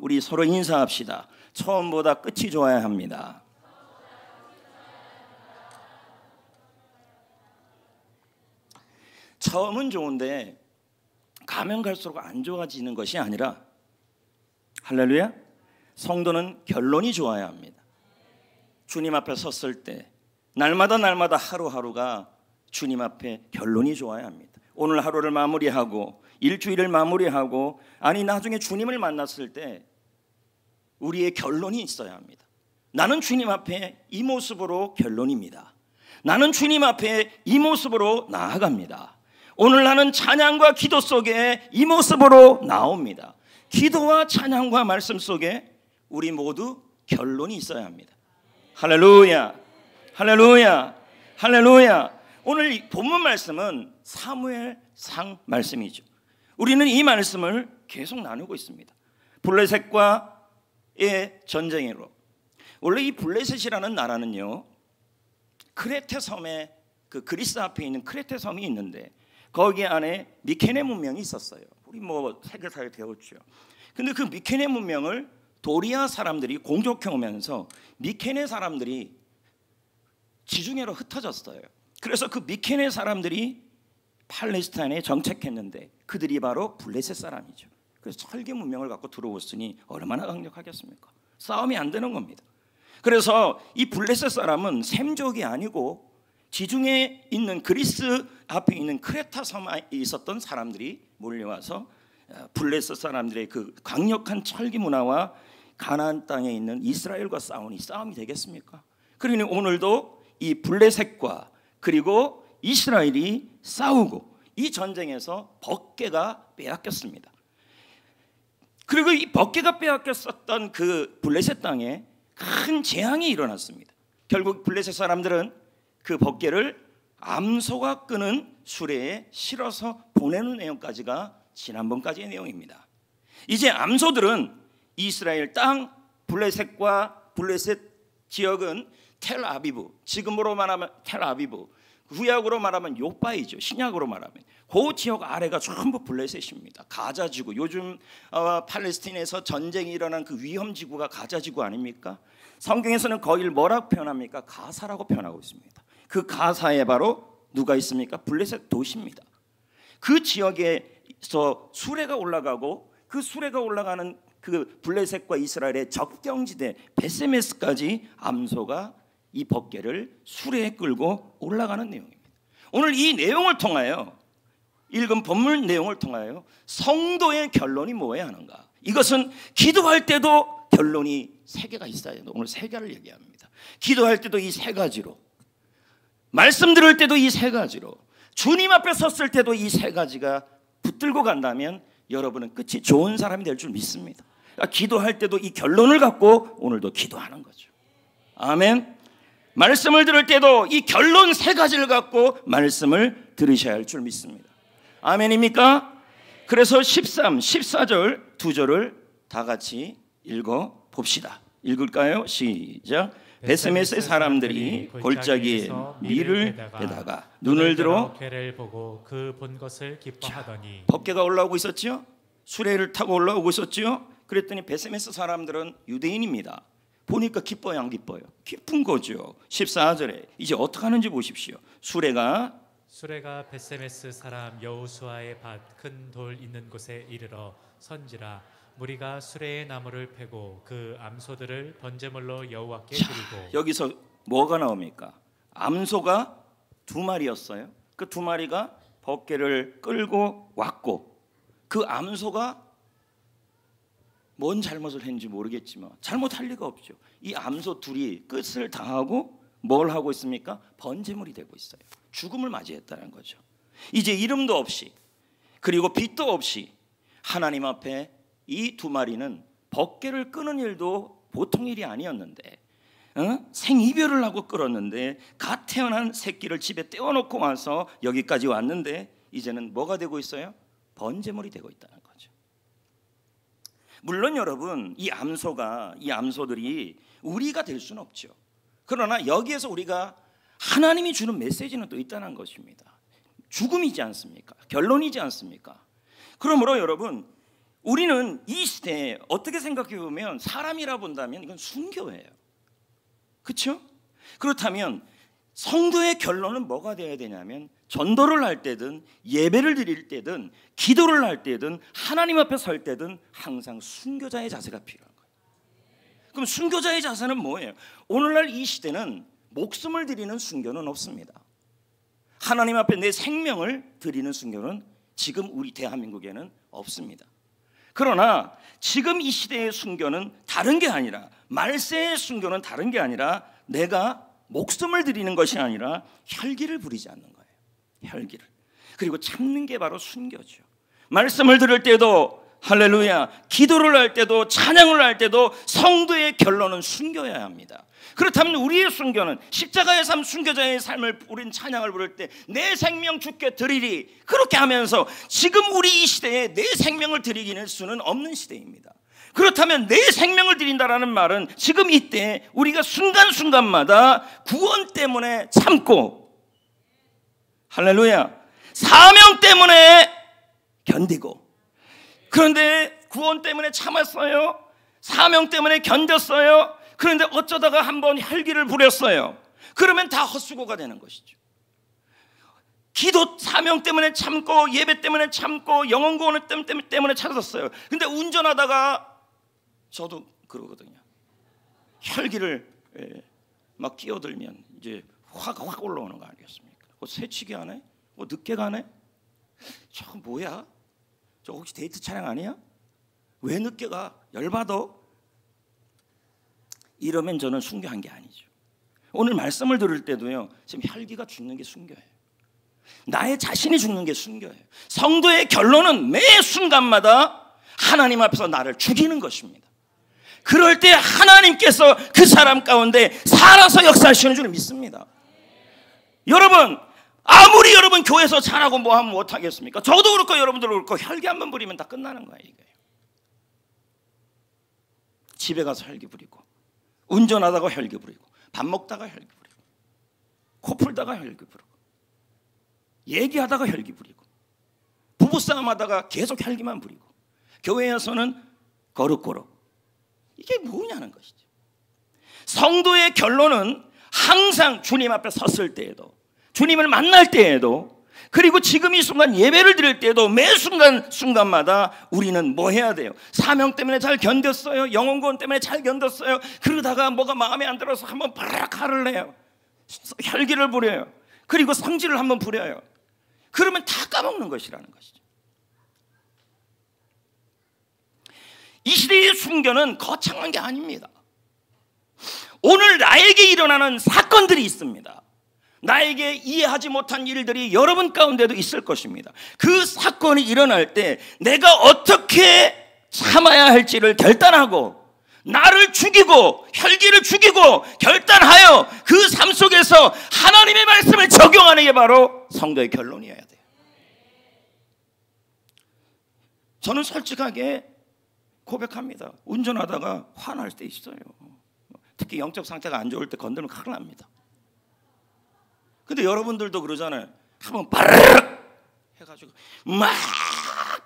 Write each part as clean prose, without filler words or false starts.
우리 서로 인사합시다. 처음보다 끝이 좋아야 합니다. 처음은 좋은데 가면 갈수록 안 좋아지는 것이 아니라, 할렐루야, 성도는 결론이 좋아야 합니다. 주님 앞에 섰을 때 날마다 하루하루가 주님 앞에 결론이 좋아야 합니다. 오늘 하루를 마무리하고 일주일을 마무리하고, 아니 나중에 주님을 만났을 때 우리의 결론이 있어야 합니다. 나는 주님 앞에 이 모습으로 결론입니다. 나는 주님 앞에 이 모습으로 나아갑니다. 오늘 나는 찬양과 기도 속에 이 모습으로 나옵니다. 기도와 찬양과 말씀 속에 우리 모두 결론이 있어야 합니다. 할렐루야, 할렐루야, 할렐루야. 오늘 이 본문 말씀은 사무엘상 말씀이죠. 우리는 이 말씀을 계속 나누고 있습니다. 블레셋과의 전쟁으로. 원래 이 블레셋이라는 나라는요, 크레테 섬에, 그 그리스 앞에 있는 크레테 섬이 있는데 거기 안에 미케네 문명이 있었어요. 우리 뭐 세계사에 배웠죠. 근데 그 미케네 문명을 도리아 사람들이 공격해 오면서 미케네 사람들이 지중해로 흩어졌어요. 그래서 그 미케네 사람들이 팔레스타인에 정착했는데 그들이 바로 블레셋 사람이죠. 그래서 철기 문명을 갖고 들어왔으니 얼마나 강력하겠습니까? 싸움이 안 되는 겁니다. 그래서 이 블레셋 사람은 셈족이 아니고 지중해에 있는 그리스 앞에 있는 크레타 섬에 있었던 사람들이 몰려와서 블레셋 사람들의 그 강력한 철기 문화와 가나안 땅에 있는 이스라엘과 싸우니 싸움이 되겠습니까? 그러니 오늘도 이 블레셋과 그리고 이스라엘이 싸우고 이 전쟁에서 벅게가 빼앗겼습니다. 그리고 이 벅게가 빼앗겼었던 그 블레셋 땅에 큰 재앙이 일어났습니다. 결국 블레셋 사람들은 그 벅게를 암소가 끄는 수레에 실어서 보내는 내용까지가 지난번까지의 내용입니다. 이제 암소들은 이스라엘 땅 블레셋과 블레셋 지역은 텔아비브, 지금으로 말하면 텔아비브, 구약으로 말하면 요바이죠. 신약으로 말하면 그 지역 아래가 전부 블레셋입니다. 가자지구, 요즘 팔레스타인에서 전쟁이 일어난 그 위험지구가 가자지구 아닙니까? 성경에서는 거기를 뭐라고 표현합니까? 가사라고 표현하고 있습니다. 그 가사에 바로 누가 있습니까? 블레셋 도시입니다. 그 지역에서 수레가 올라가고 그 수레가 올라가는 그 블레셋과 이스라엘의 접경지대 베세메스까지 암소가 이 벅게를 수레에 끌고 올라가는 내용입니다. 오늘 이 내용을 통하여, 읽은 본문 내용을 통하여 성도의 결론이 뭐어야 하는가? 이것은 기도할 때도 결론이 세 개가 있어야 돼요. 오늘 세 개를 얘기합니다. 기도할 때도 이 세 가지로, 말씀 들을 때도 이 세 가지로, 주님 앞에 섰을 때도 이 세 가지가 붙들고 간다면 여러분은 끝이 좋은 사람이 될 줄 믿습니다. 그러니까 기도할 때도 이 결론을 갖고 오늘도 기도하는 거죠. 아멘. 말씀을 들을 때도 이 결론 세 가지를 갖고 말씀을 들으셔야 할 줄 믿습니다. 아멘입니까? 그래서 13, 14절 두 절을 다 같이 읽어 봅시다. 읽을까요? 시작. 베세메스의 사람들이 골짜기에 밀을 대다가 눈을 들어 괴를 보고 그 본 것을 기뻐하더니. 벅게가 올라오고 있었죠. 수레를 타고 올라오고 있었죠. 그랬더니 베세메스 사람들은 유대인입니다. 보니까 기뻐요, 안 기뻐요? 기쁜 거죠. 14절에 이제 어떻게 하는지 보십시오. 수레가 베세메스 사람 여호수아의 밭 큰 돌 있는 곳에 이르러 선지라. 무리가 수레의 나무를 패고 그 암소들을 번제물로 여호와께 드리고. 여기서 뭐가 나옵니까? 암소가 두 마리였어요. 그 두 마리가 벅게를 끌고 왔고, 그 암소가 뭔 잘못을 했는지 모르겠지만 잘못할 리가 없죠. 이 암소 둘이 끝을 다하고 뭘 하고 있습니까? 번제물이 되고 있어요. 죽음을 맞이했다는 거죠. 이제 이름도 없이 그리고 빛도 없이 하나님 앞에 이 두 마리는 벅게를 끄는 일도 보통 일이 아니었는데, 생이별을 하고 끌었는데 갓 태어난 새끼를 집에 떼어놓고 와서 여기까지 왔는데 이제는 뭐가 되고 있어요? 번제물이 되고 있다는 거죠. 물론 여러분, 이 암소들이 우리가 될 수는 없죠. 그러나 여기에서 우리가 하나님이 주는 메시지는 또 있다는 것입니다. 죽음이지 않습니까? 결론이지 않습니까? 그러므로 여러분, 우리는 이 시대에 어떻게 생각해 보면 사람이라 본다면 이건 순교예요. 그렇죠? 그렇다면 성도의 결론은 뭐가 되어야 되냐면 전도를 할 때든 예배를 드릴 때든 기도를 할 때든 하나님 앞에 설 때든 항상 순교자의 자세가 필요한 거예요. 그럼 순교자의 자세는 뭐예요? 오늘날 이 시대는 목숨을 드리는 순교는 없습니다. 하나님 앞에 내 생명을 드리는 순교는 지금 우리 대한민국에는 없습니다. 그러나 지금 이 시대의 순교는 다른 게 아니라, 말세의 순교는 다른 게 아니라 내가 목숨을 드리는 것이 아니라 혈기를 부리지 않는 거예요. 혈기를. 그리고 참는 게 바로 순교죠. 말씀을 들을 때도 할렐루야, 기도를 할 때도 찬양을 할 때도 성도의 결론은 순교해야 합니다. 그렇다면 우리의 순교는 십자가의 삶, 순교자의 삶을 우린 찬양을 부를 때 내 생명 주께 드리리, 그렇게 하면서 지금 우리 이 시대에 내 생명을 드리기는 수는 없는 시대입니다. 그렇다면 내 생명을 드린다라는 말은 지금 이때 우리가 순간순간마다 구원 때문에 참고, 할렐루야, 사명 때문에 견디고, 그런데 구원 때문에 참았어요. 사명 때문에 견뎠어요. 그런데 어쩌다가 한번 혈기를 부렸어요. 그러면 다 헛수고가 되는 것이죠. 기도 사명 때문에 참고, 예배 때문에 참고, 영혼 구원 때문에 찾았어요. 근데 운전하다가 저도 그러거든요. 혈기를 막 끼어들면 이제 확 올라오는 거 아니겠습니까? 새치기 하네? 늦게 가네? 저 뭐야? 저 혹시 데이트 차량 아니야? 왜 늦게 가? 열받아? 이러면 저는 순교한 게 아니죠. 오늘 말씀을 들을 때도요, 지금 혈기가 죽는 게 순교예요. 나의 자신이 죽는 게 순교예요. 성도의 결론은 매 순간마다 하나님 앞에서 나를 죽이는 것입니다. 그럴 때 하나님께서 그 사람 가운데 살아서 역사하시는 줄 믿습니다. 여러분, 아무리 여러분 교회에서 잘하고 뭐 하면 못하겠습니까? 저도 그렇고 여러분도 그렇고 혈기 한번 부리면 다 끝나는 거예요. 이게. 집에 가서 혈기 부리고, 운전하다가 혈기 부리고, 밥 먹다가 혈기 부리고, 코 풀다가 혈기 부리고, 얘기하다가 혈기 부리고, 부부싸움 하다가 계속 혈기만 부리고, 교회에서는 거룩거룩. 이게 뭐냐는 것이죠. 성도의 결론은 항상 주님 앞에 섰을 때에도, 주님을 만날 때에도, 그리고 지금 이 순간 예배를 드릴 때에도 매 순간마다 우리는 뭐 해야 돼요? 사명 때문에 잘 견뎠어요. 영혼 구원 때문에 잘 견뎠어요. 그러다가 뭐가 마음에 안 들어서 한번 바락 화를 내요. 혈기를 부려요. 그리고 성질을 한번 부려요. 그러면 다 까먹는 것이라는 것이죠. 이 시대의 순교는 거창한 게 아닙니다. 오늘 나에게 일어나는 사건들이 있습니다. 나에게 이해하지 못한 일들이 여러분 가운데도 있을 것입니다. 그 사건이 일어날 때 내가 어떻게 참아야 할지를 결단하고, 나를 죽이고 혈기를 죽이고 결단하여 그 삶 속에서 하나님의 말씀을 적용하는 게 바로 성도의 결론이어야 돼요. 저는 솔직하게 고백합니다. 운전하다가 화날 때 있어요. 특히 영적 상태가 안 좋을 때 건들면 큰일 납니다. 근데 여러분들도 그러잖아요. 한번 바르르 해가지고 막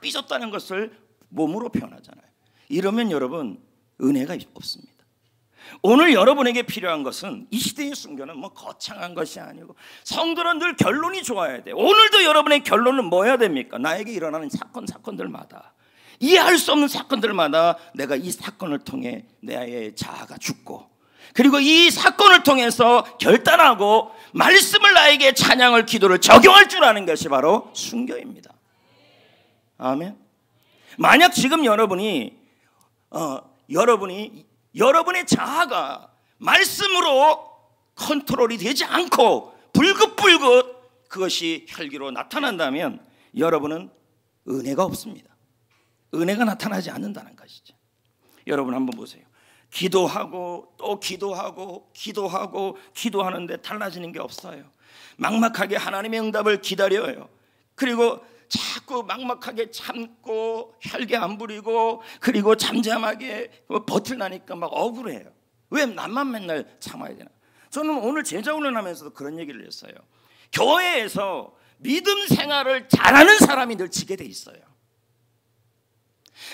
삐졌다는 것을 몸으로 표현하잖아요. 이러면 여러분 은혜가 없습니다. 오늘 여러분에게 필요한 것은, 이 시대의 순교는 뭐 거창한 것이 아니고 성도는 늘 결론이 좋아야 돼요. 오늘도 여러분의 결론은 뭐 해야 됩니까? 나에게 일어나는 사건들마다, 이해할 수 없는 사건들마다 내가 이 사건을 통해 내 자아가 죽고, 그리고 이 사건을 통해서 결단하고 말씀을, 나에게 찬양을, 기도를 적용할 줄 아는 것이 바로 순교입니다. 아멘. 만약 지금 여러분의 자아가 말씀으로 컨트롤이 되지 않고 불긋불긋 그것이 혈기로 나타난다면 여러분은 은혜가 없습니다. 은혜가 나타나지 않는다는 것이죠. 여러분 한번 보세요. 기도하고 또 기도하는데 달라지는 게 없어요. 막막하게 하나님의 응답을 기다려요. 그리고 자꾸 막막하게 참고 혈기 안 부리고, 그리고 잠잠하게 버틸라니까 막 억울해요. 왜 나만 맨날 참아야 되나? 저는 오늘 제자 훈련하면서도 그런 얘기를 했어요. 교회에서 믿음 생활을 잘하는 사람이 늘 지게 돼 있어요.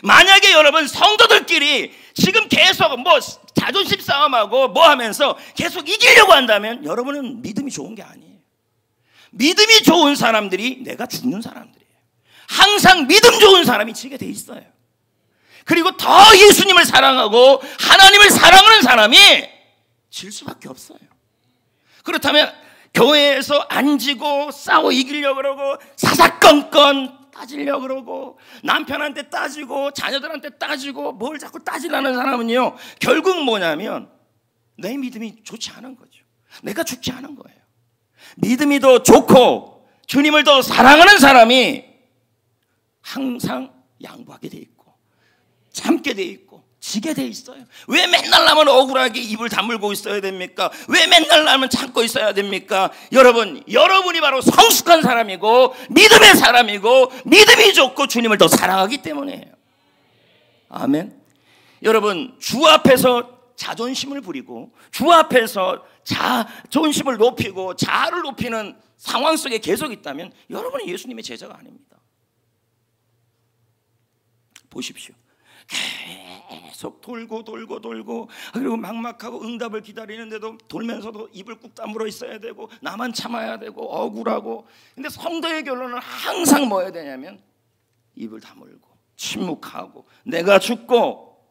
만약에 여러분 성도들끼리 지금 계속 뭐 자존심 싸움하고 뭐 하면서 계속 이기려고 한다면 여러분은 믿음이 좋은 게 아니에요. 믿음이 좋은 사람들이 내가 죽는 사람들이에요. 항상 믿음 좋은 사람이 지게 돼 있어요. 그리고 더 예수님을 사랑하고 하나님을 사랑하는 사람이 질 수밖에 없어요. 그렇다면 교회에서 안 지고 싸워 이기려고 그러고 사사건건 따지려고 그러고 남편한테 따지고 자녀들한테 따지고 뭘 자꾸 따지려는 사람은요, 결국 뭐냐면 내 믿음이 좋지 않은 거죠. 내가 죽지 않은 거예요. 믿음이 더 좋고 주님을 더 사랑하는 사람이 항상 양보하게 돼 있고 참게 돼 있고 지게 돼 있어요. 왜 맨날 나면 억울하게 입을 다물고 있어야 됩니까? 왜 맨날 나면 참고 있어야 됩니까? 여러분이 바로 성숙한 사람이고 믿음의 사람이고 믿음이 좋고 주님을 더 사랑하기 때문이에요. 아멘. 여러분, 주 앞에서 자존심을 부리고 주 앞에서 자존심을 높이고 자아를 높이는 상황 속에 계속 있다면 여러분은 예수님의 제자가 아닙니다. 보십시오. 계속 돌고 그리고 막막하고 응답을 기다리는데도 돌면서도 입을 꾹 다물어 있어야 되고 나만 참아야 되고 억울하고. 근데 성도의 결론은 항상 뭐 해야 되냐면 입을 다물고 침묵하고 내가 죽고,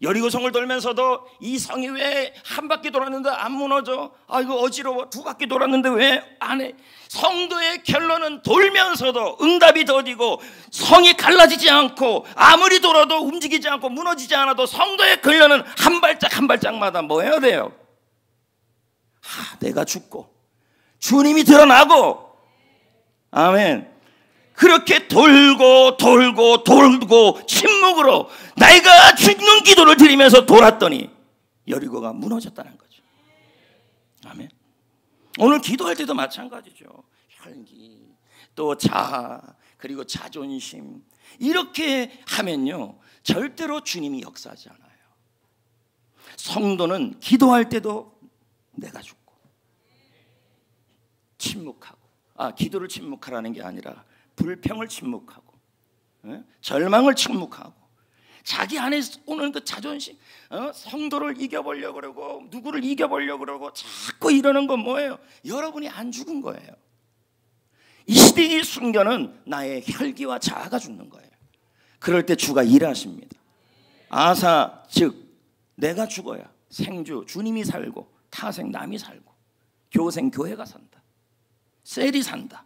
여리고성을 돌면서도 이 성이 왜 한 바퀴 돌았는데 안 무너져? 아이고 어지러워. 두 바퀴 돌았는데 왜 안 해? 성도의 결론은 돌면서도 응답이 더디고 성이 갈라지지 않고 아무리 돌아도 움직이지 않고 무너지지 않아도 성도의 결론은 한 발짝 한 발짝마다 뭐 해야 돼요? 내가 죽고 주님이 드러나고. 아멘. 그렇게 돌고 침묵으로 내가 죽는 기도를 드리면서 돌았더니 여리고가 무너졌다는 거죠. 아멘. 오늘 기도할 때도 마찬가지죠. 혈기, 또 자아, 그리고 자존심, 이렇게 하면요 절대로 주님이 역사하지 않아요. 성도는 기도할 때도 내가 죽고 침묵하고, 기도를 침묵하라는 게 아니라 불평을 침묵하고, 절망을 침묵하고, 자기 안에 오는 그 자존심, 성도를 이겨보려고 그러고 누구를 이겨보려고 그러고 자꾸 이러는 건 뭐예요? 여러분이 안 죽은 거예요. 이 시대의 순교는 나의 혈기와 자아가 죽는 거예요. 그럴 때 주가 일하십니다. 아사, 즉 내가 죽어야 생주 주님이 살고 타생 남이 살고 교생 교회가 산다. 셀이 산다.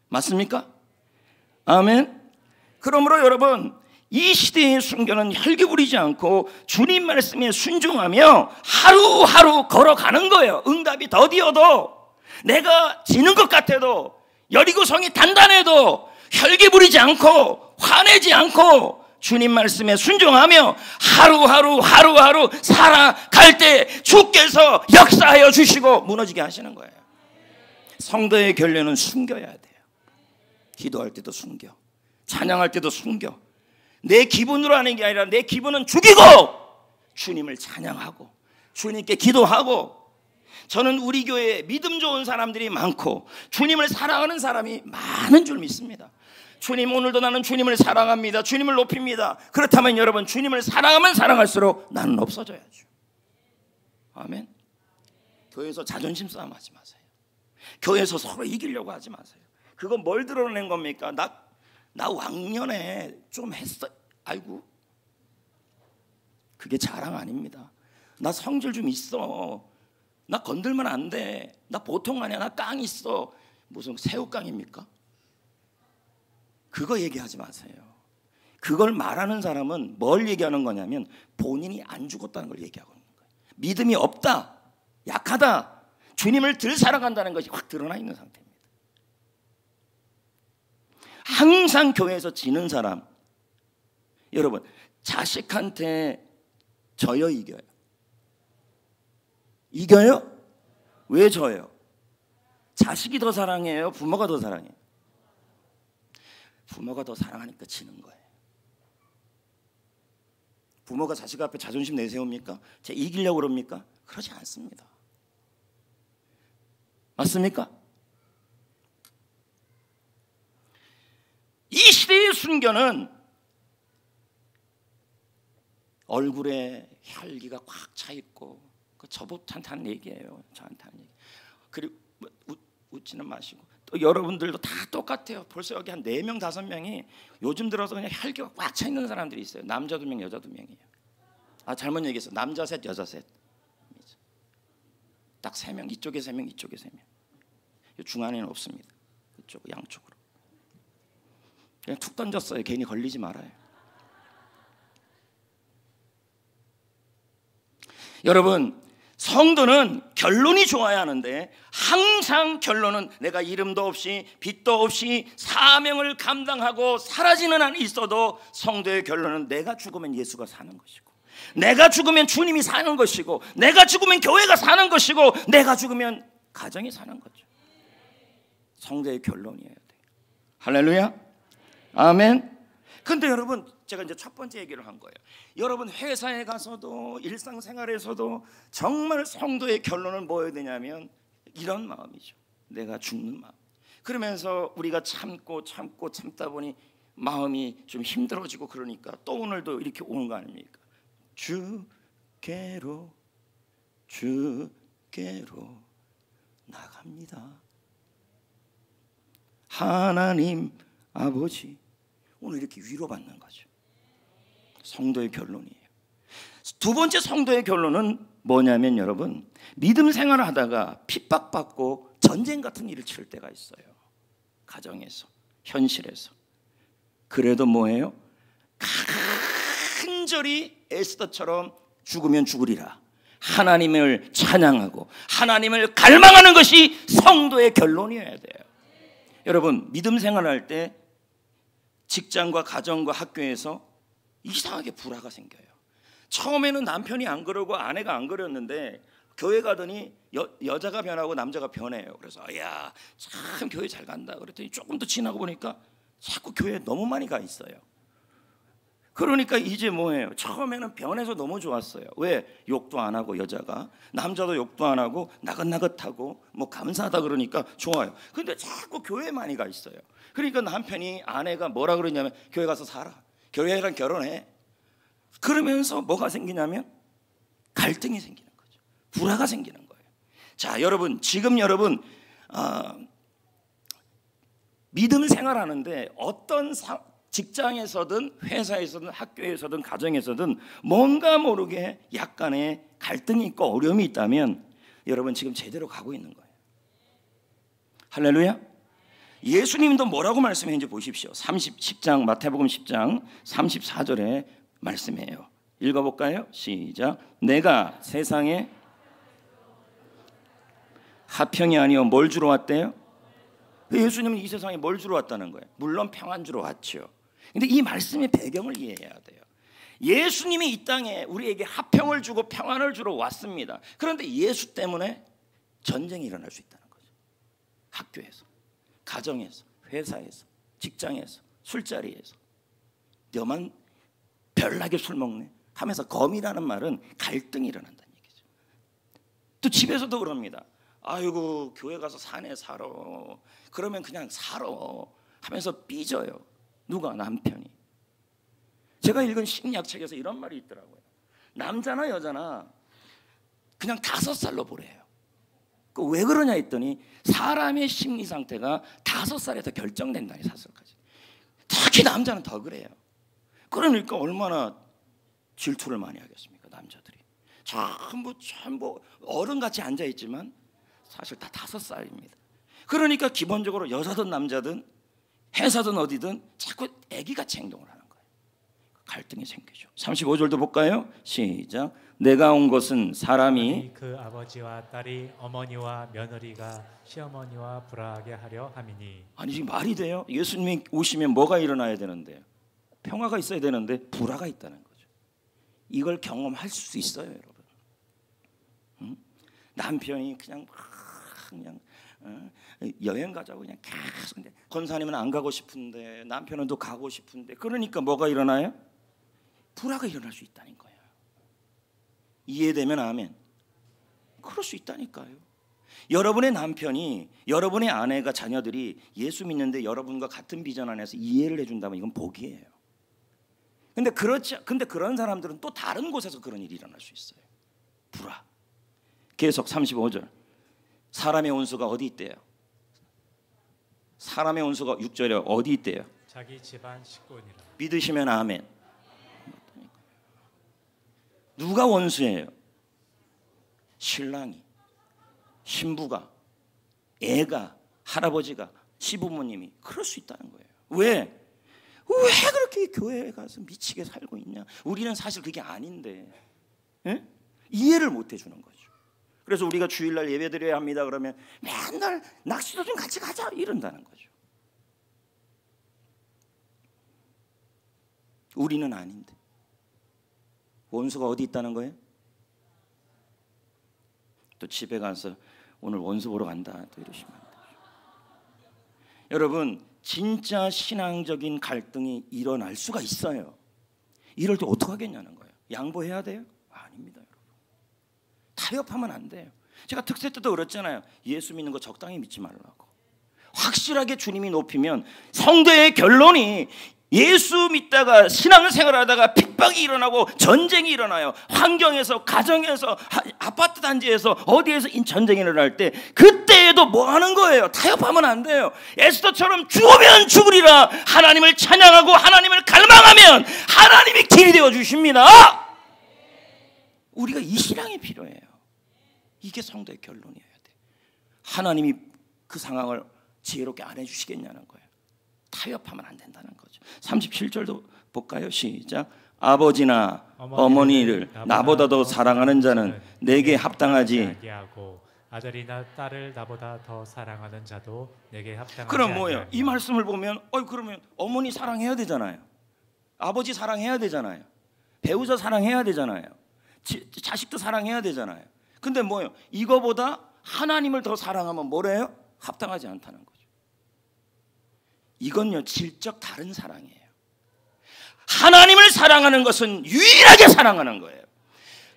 맞습니까? 아멘. 그러므로 여러분, 이 시대의 순교는 혈기 부리지 않고 주님 말씀에 순종하며 하루하루 걸어가는 거예요. 응답이 더디어도, 내가 지는 것 같아도, 여리고성이 단단해도 혈기 부리지 않고 화내지 않고 주님 말씀에 순종하며 하루하루 살아갈 때 주께서 역사하여 주시고 무너지게 하시는 거예요. 성도의 결론은 숨겨야 돼요. 기도할 때도 숨겨, 찬양할 때도 숨겨. 내 기분으로 하는 게 아니라 내 기분은 죽이고 주님을 찬양하고 주님께 기도하고. 저는 우리 교회에 믿음 좋은 사람들이 많고 주님을 사랑하는 사람이 많은 줄 믿습니다. 주님, 오늘도 나는 주님을 사랑합니다. 주님을 높입니다. 그렇다면 여러분, 주님을 사랑하면 사랑할수록 나는 없어져야죠. 아멘. 교회에서 자존심 싸움 하지 마세요. 교회에서 서로 이기려고 하지 마세요. 그건 뭘 드러낸 겁니까? 나 왕년에 좀 했어. 아이고, 그게 자랑 아닙니다. 나 성질 좀 있어. 나 건들면 안 돼. 나 보통 아니야. 나 깡 있어. 무슨 새우깡입니까? 그거 얘기하지 마세요. 그걸 말하는 사람은 뭘 얘기하는 거냐면 본인이 안 죽었다는 걸 얘기하고 있는 거예요. 믿음이 없다, 약하다, 주님을 덜 사랑한다는 것이 확 드러나 있는 상태입니다. 항상 교회에서 지는 사람, 여러분, 자식한테 져요, 이겨요? 이겨요? 왜 져요? 자식이 더 사랑해요? 부모가 더 사랑해요? 부모가 더 사랑하니까 지는 거예요. 부모가 자식 앞에 자존심 내세웁니까? 제 이기려고 그럽니까? 그러지 않습니다. 맞습니까? 이 시대의 순교는 얼굴에 혈기가 꽉 차 있고, 그 저보고 하는 얘기예요. 저한테 하는 얘기. 그리고 웃지는 마시고, 또 여러분들도 다 똑같아요. 벌써 여기 한 4명 5명이 요즘 들어서 그냥 혈기가 꽉 차 있는 사람들이 있어요. 남자 2명 여자 2명이에요. 아, 잘못 얘기했어. 남자 셋 여자 셋. 딱 3명, 이쪽에 3명, 이쪽에 3명. 중간에는 없습니다. 그쪽 양쪽으로. 그냥 툭 던졌어요. 괜히 걸리지 말아요. 여러분, 성도는 결론이 좋아야 하는데 항상 결론은 내가 이름도 없이 빚도 없이 사명을 감당하고 사라지는 한이 있어도 성도의 결론은 내가 죽으면 예수가 사는 것이고, 내가 죽으면 주님이 사는 것이고, 내가 죽으면 교회가 사는 것이고, 내가 죽으면 가정이 사는 거죠. 성도의 결론이어야 돼요. 할렐루야. 아멘. 근데 여러분, 제가 이제 첫 번째 얘기를 한 거예요. 여러분, 회사에 가서도 일상생활에서도 정말 성도의 결론은 뭐여야 되냐면 이런 마음이죠. 내가 죽는 마음. 그러면서 우리가 참다 보니 마음이 좀 힘들어지고, 그러니까 또 오늘도 이렇게 오는 거 아닙니까? 주께로 나갑니다. 하나님 아버지, 오늘 이렇게 위로받는 거죠. 성도의 결론이에요. 두 번째 성도의 결론은 뭐냐면, 여러분, 믿음 생활을 하다가 핍박받고 전쟁 같은 일을 치를 때가 있어요. 가정에서, 현실에서. 그래도 뭐예요? 간절히 에스더처럼 죽으면 죽으리라, 하나님을 찬양하고 하나님을 갈망하는 것이 성도의 결론이어야 돼요. 여러분, 믿음 생활할 때 직장과 가정과 학교에서 이상하게 불화가 생겨요. 처음에는 남편이 안 그러고 아내가 안 그랬는데 교회 가더니 여자가 변하고 남자가 변해요. 그래서 야, 참 교회 잘 간다 그랬더니 조금 더 지나고 보니까 자꾸 교회에 너무 많이 가 있어요. 그러니까 이제 뭐예요? 처음에는 변해서 너무 좋았어요. 왜? 욕도 안 하고, 여자가 남자도 욕도 안 하고 나긋나긋하고 뭐 감사하다 그러니까 좋아요. 근데 자꾸 교회에 많이 가 있어요. 그러니까 남편이, 아내가 뭐라 그러냐면 교회 가서 살아, 교회랑 결혼해. 그러면서 뭐가 생기냐면 갈등이 생기는 거죠. 불화가 생기는 거예요. 자, 여러분, 지금 여러분 믿음 생활하는데 어떤 직장에서든 회사에서든 학교에서든 가정에서든 뭔가 모르게 약간의 갈등이 있고 어려움이 있다면 여러분 지금 제대로 가고 있는 거예요. 할렐루야. 예수님도 뭐라고 말씀했는지 보십시오. 10장 마태복음 10장 34절의 말씀이에요. 읽어볼까요? 시작. 내가 세상에 화평이 아니요 뭘 주러 왔대요? 예수님은 이 세상에 뭘 주러 왔다는 거예요? 물론 평안 주러 왔죠. 근데 이 말씀의 배경을 이해해야 돼요. 예수님이 이 땅에 우리에게 화평을 주고 평안을 주러 왔습니다. 그런데 예수 때문에 전쟁이 일어날 수 있다는 거죠. 학교에서, 가정에서, 회사에서, 직장에서, 술자리에서. 너만 별나게 술 먹네 하면서 검이라는 말은 갈등이 일어난다는 얘기죠. 또 집에서도 그럽니다. 아이고, 교회 가서 사네 살아. 그러면 그냥 살아 하면서 삐져요. 누가? 남편이. 제가 읽은 심리학책에서 이런 말이 있더라고요. 남자나 여자나 그냥 5살로 보래요. 왜 그러냐 했더니 사람의 심리 상태가 5살에서 결정된다니, 5살까지. 특히 남자는 더 그래요. 그러니까 얼마나 질투를 많이 하겠습니까, 남자들이. 전부 어른같이 앉아있지만 사실 다 5살입니다. 그러니까 기본적으로 여자든 남자든 회사든 어디든 자꾸 애기같이 행동을 하는 거예요. 갈등이 생기죠. 35절도 볼까요? 시작. 내가 온 것은 사람이 그 아버지와 딸이 어머니와 며느리가 시어머니와 불화하게 하려 함이니. 아니, 지금 말이 돼요? 예수님이 오시면 뭐가 일어나야 되는데, 평화가 있어야 되는데 불화가 있다는 거죠. 이걸 경험할 수 있어요, 여러분. 응? 남편이 그냥 여행 가자고 그냥 계속, 근데 권사님은 안 가고 싶은데 남편은 또 가고 싶은데, 그러니까 뭐가 일어나요? 불화가 일어날 수 있다는 거예요. 이해되면 아멘. 그럴 수 있다니까요. 여러분의 남편이, 여러분의 아내가, 자녀들이 예수 믿는데 여러분과 같은 비전 안에서 이해를 해준다면 이건 복이에요. 근데 그런 사람들은 또 다른 곳에서 그런 일이 일어날 수 있어요. 불화. 계속 35절. 사람의 원수가 어디 있대요? 사람의 원수가 6절에 어디 있대요? 자기 집안 식구니라. 믿으시면 아멘. 누가 원수예요? 신랑이, 신부가, 애가, 할아버지가, 시부모님이 그럴 수 있다는 거예요. 왜 그렇게 교회에 가서 미치게 살고 있냐? 우리는 사실 그게 아닌데 이해를 못 해주는 거죠. 그래서 우리가 주일날 예배드려야 합니다 그러면 맨날 낚시도 좀 같이 가자 이런다는 거죠. 우리는 아닌데 원수가 어디 있다는 거예요? 또 집에 가서 오늘 원수 보러 간다 또 이러시면 안 되죠. 여러분, 진짜 신앙적인 갈등이 일어날 수가 있어요. 이럴 때 어떻게 하겠냐는 거예요. 양보해야 돼요? 아닙니다, 여러분. 타협하면 안 돼요. 제가 특세 때도 그랬잖아요. 예수 믿는 거 적당히 믿지 말라고. 확실하게 주님이 높이면 성도의 결론이 예수 믿다가 신앙생활하다가 핍박이 일어나고 전쟁이 일어나요. 환경에서, 가정에서, 아파트 단지에서, 어디에서 전쟁이 일어날 때 그때에도 뭐 하는 거예요? 타협하면 안 돼요. 에스더처럼 죽으면 죽으리라 하나님을 찬양하고 하나님을 갈망하면 하나님이 길이 되어 주십니다. 우리가 이 신앙이 필요해요. 이게 성도의 결론이어야 돼. 하나님이 그 상황을 지혜롭게 안 해주시겠냐는 거예요. 타협하면 안 된다는 거죠. 37절도 볼까요? 시작. 아버지나 어머니를 나보다 더 사랑하는 자는 내게 합당하지. 아들이나 딸을 나보다 더 사랑하는 자도 내게 합당하지. 그럼 뭐예요? 이 말씀을 보면 그러면 어머니 사랑해야 되잖아요. 아버지 사랑해야 되잖아요. 배우자 사랑해야 되잖아요. 자식도 사랑해야 되잖아요. 근데 뭐예요? 이거보다 하나님을 더 사랑하면 뭐래요? 합당하지 않다는 거죠. 이건요, 질적 다른 사랑이에요. 하나님을 사랑하는 것은 유일하게 사랑하는 거예요.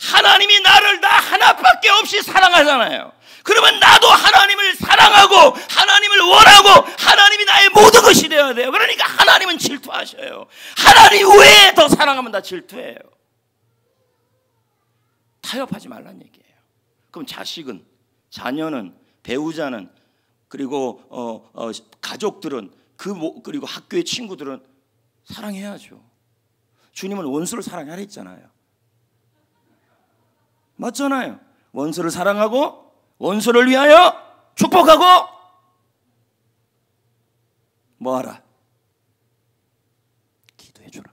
하나님이 나를 나 하나밖에 없이 사랑하잖아요. 그러면 나도 하나님을 사랑하고 하나님을 원하고 하나님이 나의 모든 것이 되어야 돼요. 그러니까 하나님은 질투하셔요. 하나님 외에 더 사랑하면 다 질투해요. 타협하지 말란 얘기예요. 그럼 자식은, 자녀는, 배우자는, 그리고 가족들은, 그리고 학교의 친구들은 사랑해야죠. 주님은 원수를 사랑하라 했잖아요. 맞잖아요. 원수를 사랑하고 원수를 위하여 축복하고 뭐하라? 기도해주라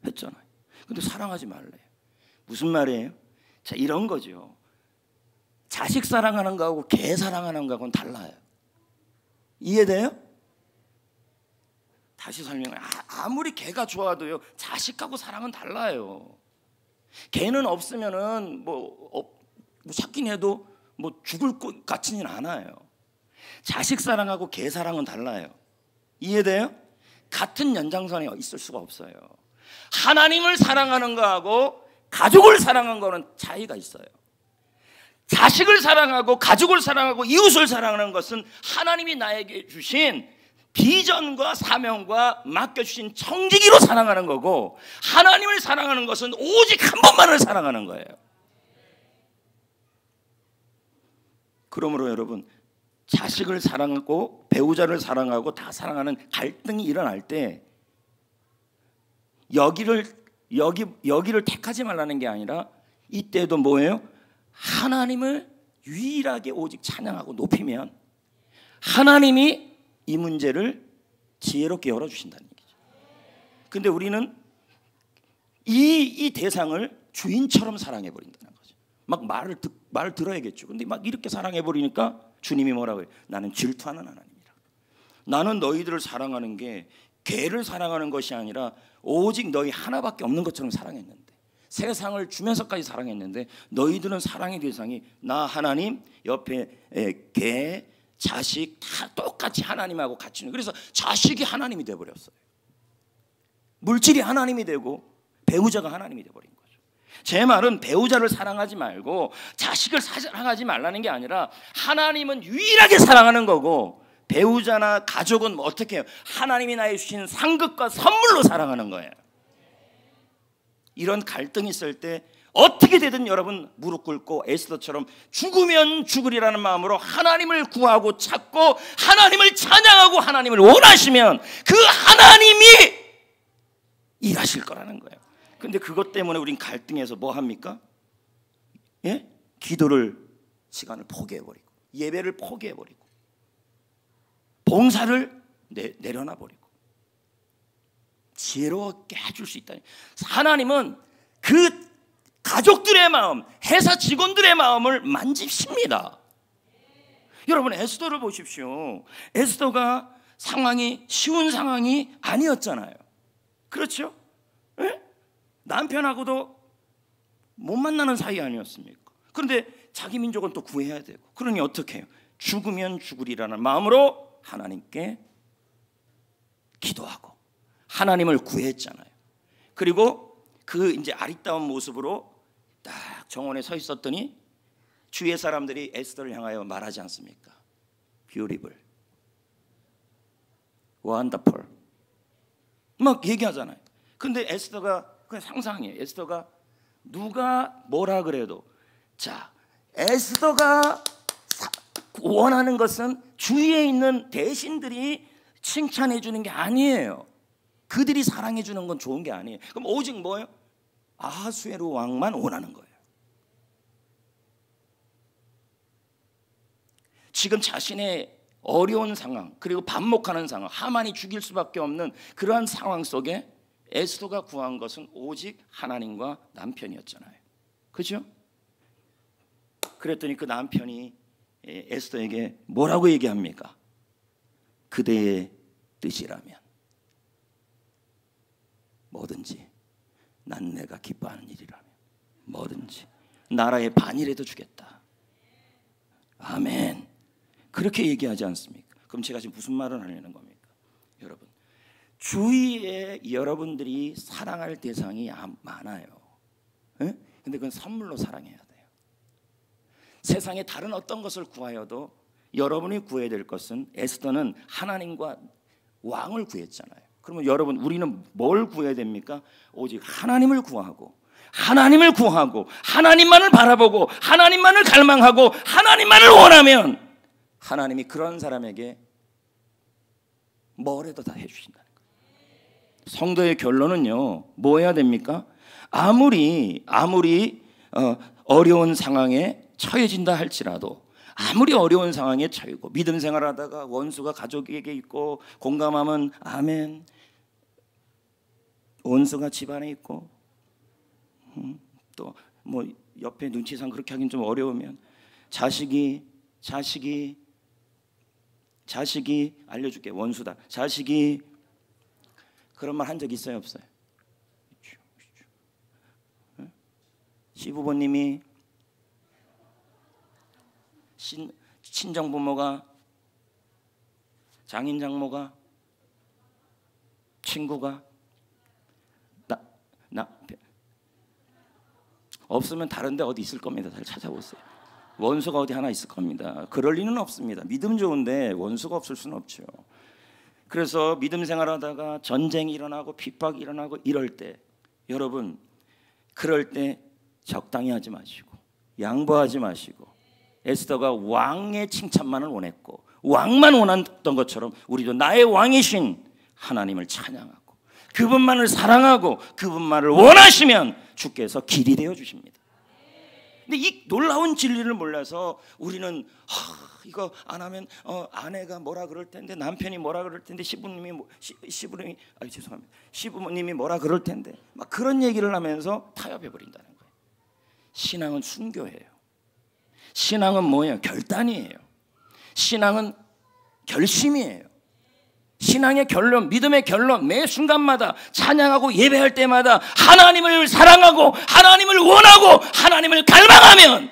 했잖아요. 근데 사랑하지 말래요. 무슨 말이에요? 자, 이런 거죠. 자식 사랑하는 거하고 개 사랑하는 거하고는 달라요. 이해돼요? 다시 설명해. 아무리 개가 좋아도요, 자식하고 사랑은 달라요. 개는 없으면은 뭐 찾긴 해도 뭐 죽을 것 같지는 않아요. 자식 사랑하고 개 사랑은 달라요. 이해돼요? 같은 연장선에 있을 수가 없어요. 하나님을 사랑하는 거하고 가족을 사랑하는 거는 차이가 있어요. 자식을 사랑하고 가족을 사랑하고 이웃을 사랑하는 것은 하나님이 나에게 주신 비전과 사명과 맡겨주신 청지기로 사랑하는 거고, 하나님을 사랑하는 것은 오직 한 번만을 사랑하는 거예요. 그러므로 여러분, 자식을 사랑하고 배우자를 사랑하고 다 사랑하는 갈등이 일어날 때 여기를 택하지 말라는 게 아니라 이때도 뭐예요? 하나님을 유일하게 오직 찬양하고 높이면 하나님이 이 문제를 지혜롭게 열어주신다는 얘기죠. 근데 우리는 이 대상을 주인처럼 사랑해버린다는 거죠. 막 말을 들어야겠죠. 근데 막 이렇게 사랑해버리니까 주님이 뭐라고 해요? 나는 질투하는 하나님이라. 나는 너희들을 사랑하는 게 개를 사랑하는 것이 아니라 오직 너희 하나밖에 없는 것처럼 사랑했는데, 세상을 주면서까지 사랑했는데 너희들은 사랑의 대상이 나 하나님, 옆에 개, 자식 다 똑같이 하나님하고 같이. 그래서 자식이 하나님이 되어버렸어요. 물질이 하나님이 되고 배우자가 하나님이 되어버린 거죠. 제 말은 배우자를 사랑하지 말고 자식을 사랑하지 말라는 게 아니라 하나님은 유일하게 사랑하는 거고 배우자나 가족은 뭐 어떻게 해요? 하나님이 나에게 주신 상급과 선물로 사랑하는 거예요. 이런 갈등이 있을 때 어떻게 되든 여러분 무릎 꿇고 에스더처럼 죽으면 죽으리라는 마음으로 하나님을 구하고 찾고 하나님을 찬양하고 하나님을 원하시면 그 하나님이 일하실 거라는 거예요. 근데 그것 때문에 우린 갈등해서 뭐 합니까? 예? 기도를 시간을 포기해버리고 예배를 포기해버리고 봉사를 내려놔버리고 지혜롭게 해줄 수 있다니. 하나님은 그 가족들의 마음, 회사 직원들의 마음을 만지십니다. 여러분 에스더를 보십시오. 에스더가 상황이 쉬운 상황이 아니었잖아요. 그렇죠? 예? 남편하고도 못 만나는 사이 아니었습니까? 그런데 자기 민족은 또 구해야 되고 그러니 어떻게 해요? 죽으면 죽으리라는 마음으로 하나님께 기도하고 하나님을 구했잖아요. 그리고 그 이제 아리따운 모습으로 딱 정원에 서 있었더니 주위의 사람들이 에스더를 향하여 말하지 않습니까? Beautiful, wonderful 막 얘기하잖아요. 근데 에스더가 그냥 상상이에요. 에스더가 누가 뭐라 그래도 자 에스더가 원하는 것은 주위에 있는 대신들이 칭찬해 주는 게 아니에요. 그들이 사랑해 주는 건 좋은 게 아니에요. 그럼 오직 뭐예요? 아하수에로 왕만 원하는 거예요. 지금 자신의 어려운 상황 그리고 반목하는 상황 하만이 죽일 수밖에 없는 그러한 상황 속에 에스더가 구한 것은 오직 하나님과 남편이었잖아요. 그렇죠? 그랬더니 그 남편이 에스더에게 뭐라고 얘기합니까? 그대의 뜻이라면 뭐든지 난 내가 기뻐하는 일이라면 뭐든지 나라의 반이라도 주겠다. 아멘. 그렇게 얘기하지 않습니까? 그럼 제가 지금 무슨 말을 하려는 겁니까? 여러분 주위에 여러분들이 사랑할 대상이 많아요. 에? 근데 그건 선물로 사랑해야 돼요. 세상에 다른 어떤 것을 구하여도 여러분이 구해야 될 것은 에스더는 하나님과 왕을 구했잖아요. 그러면 여러분 우리는 뭘 구해야 됩니까? 오직 하나님을 구하고 하나님을 구하고 하나님만을 바라보고 하나님만을 갈망하고 하나님만을 원하면 하나님이 그런 사람에게 뭐라도 다 해주신다는 거예요. 성도의 결론은요 뭐 해야 됩니까? 아무리 어려운 상황에 처해진다 할지라도 아무리 어려운 상황에 처하고 믿음 생활하다가 원수가 가족에게 있고 공감하면 아멘 원수가 집안에 있고 또 뭐 옆에 눈치상 그렇게 하긴 좀 어려우면 자식이 알려줄게 원수다 자식이 그런 말 한 적 있어요 없어요? 시부모님이 친정부모가 장인 장모가 친구가 나 없으면 다른데 어디 있을 겁니다. 잘 찾아보세요. 원수가 어디 하나 있을 겁니다. 그럴 리는 없습니다. 믿음 좋은데 원수가 없을 수는 없죠. 그래서 믿음 생활하다가 전쟁이 일어나고 핍박이 일어나고 이럴 때 여러분 그럴 때 적당히 하지 마시고 양보하지 마시고 에스더가 왕의 칭찬만을 원했고 왕만 원했던 것처럼 우리도 나의 왕이신 하나님을 찬양하고 그분만을 사랑하고 그분만을 원하시면 주께서 길이 되어 주십니다. 근데 이 놀라운 진리를 몰라서 우리는 이거 안 하면 아내가 뭐라 그럴 텐데 남편이 뭐라 그럴 텐데 시부모님이 뭐라 그럴 텐데 막 그런 얘기를 하면서 타협해 버린다는 거예요. 신앙은 순교예요. 신앙은 뭐예요? 결단이에요. 신앙은 결심이에요. 신앙의 결론, 믿음의 결론, 매 순간마다 찬양하고 예배할 때마다 하나님을 사랑하고 하나님을 원하고 하나님을 갈망하면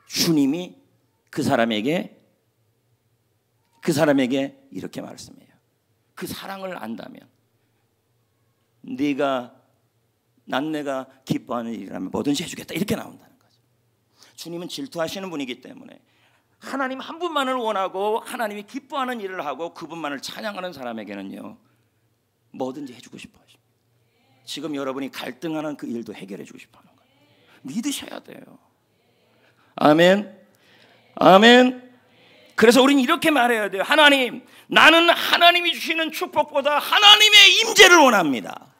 주님이 그 사람에게 이렇게 말씀해요. 그 사랑을 안다면 네가 난 내가 기뻐하는 일이라면 뭐든지 해주겠다 이렇게 나온다는 거죠. 주님은 질투하시는 분이기 때문에 하나님 한 분만을 원하고 하나님이 기뻐하는 일을 하고 그분만을 찬양하는 사람에게는요 뭐든지 해주고 싶어 하십니다. 지금 여러분이 갈등하는 그 일도 해결해 주고 싶어 하는 거예요. 믿으셔야 돼요. 아멘. 아멘. 그래서 우리는 이렇게 말해야 돼요. 하나님, 나는 하나님이 주시는 축복보다 하나님의 임재를 원합니다.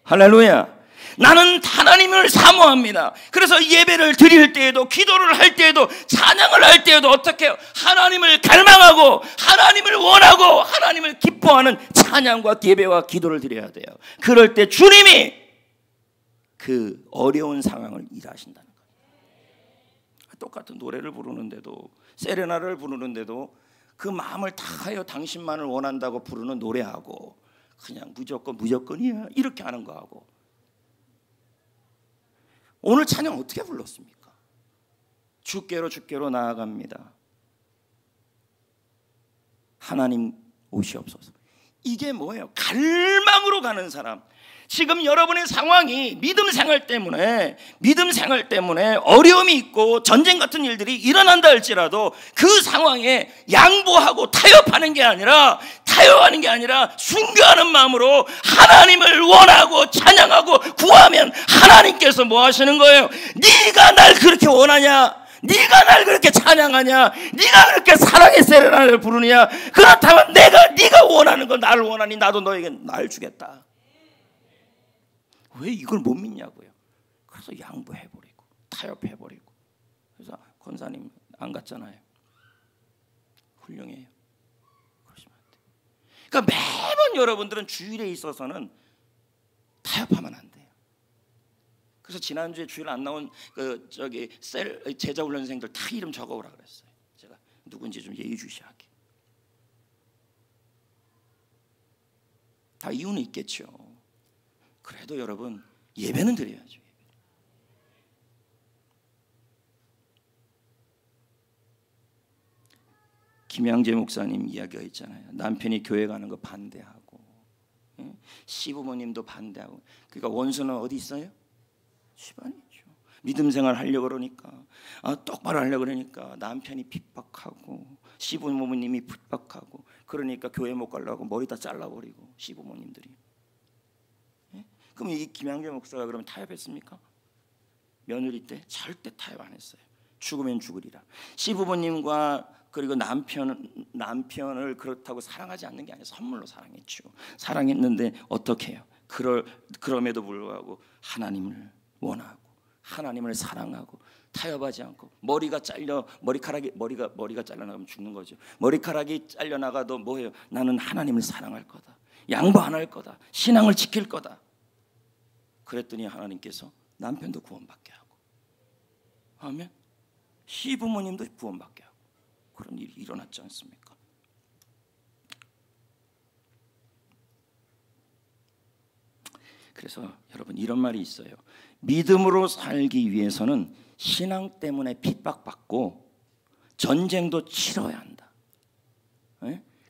할렐루야. 나는 하나님을 사모합니다. 그래서 예배를 드릴 때에도, 기도를 할 때에도, 찬양을 할 때에도 어떻게 해요? 하나님을 갈망하고 하나님을 원하고 하나님을 기뻐하는 찬양과 예배와 기도를 드려야 돼요. 그럴 때 주님이 그 어려운 상황을 일하신다는 거예요. 똑같은 노래를 부르는데도, 세레나를 부르는데도 그 마음을 다하여 당신만을 원한다고 부르는 노래하고 그냥 무조건이야 이렇게 하는 거하고, 오늘 찬양 어떻게 불렀습니까? 주께로 나아갑니다. 하나님 오시옵소서. 이게 뭐예요? 갈망으로 가는 사람. 지금 여러분의 상황이 믿음 생활 때문에 어려움이 있고 전쟁 같은 일들이 일어난다 할지라도 그 상황에 양보하고 타협하는 게 아니라 순교하는 마음으로 하나님을 원하고 찬양하고 구하면 하나님께서 뭐 하시는 거예요? 네가 날 그렇게 원하냐? 네가 날 그렇게 찬양하냐? 네가 그렇게 사랑의 세레나를 부르느냐? 그렇다면 네가 원하는 거 나를 원하니 나도 너에게 날 주겠다. 왜 이걸 못 믿냐고요. 그래서 양보해버리고 타협해버리고. 그래서 권사님 안 갔잖아요. 훌륭해요. 그러시면 안 돼요. 그러니까 매번 여러분들은 주일에 있어서는 타협하면 안 돼요. 그래서 지난주에 주일 안 나온 제자 훈련생들 다 이름 적어오라 그랬어요. 제가 누군지 좀 예의주시하게. 다 이유는 있겠죠. 그래도 여러분 예배는 드려야죠. 김양재 목사님 이야기가 있잖아요. 남편이 교회 가는 거 반대하고, 시부모님도 반대하고. 그러니까 원수는 어디 있어요? 집안에 있죠. 믿음 생활 하려고 그러니까, 똑바로 하려고 그러니까 남편이 핍박하고 시부모님이 핍박하고, 그러니까 교회 못 가려고 머리 다 잘라버리고 시부모님들이. 그럼 이 김양재 목사가 그러면 타협했습니까? 며느리 때 절대 타협 안 했어요. 죽으면 죽으리라. 시부모님과 그리고 남편을 그렇다고 사랑하지 않는 게 아니라 선물로 사랑했죠. 사랑했는데 어떻게 해요? 그럼에도 불구하고 하나님을 원하고 하나님을 사랑하고 타협하지 않고, 머리가 잘려나가면 죽는 거죠. 머리카락이 잘려나가도 뭐예요? 나는 하나님을 사랑할 거다. 양보 안 할 거다. 신앙을 지킬 거다. 그랬더니 하나님께서 남편도 구원받게 하고, 아멘. 시부모님도 구원받게 하고, 그런 일이 일어났지 않습니까? 그래서 여러분 이런 말이 있어요. 믿음으로 살기 위해서는 신앙 때문에 핍박받고 전쟁도 치러야 한다.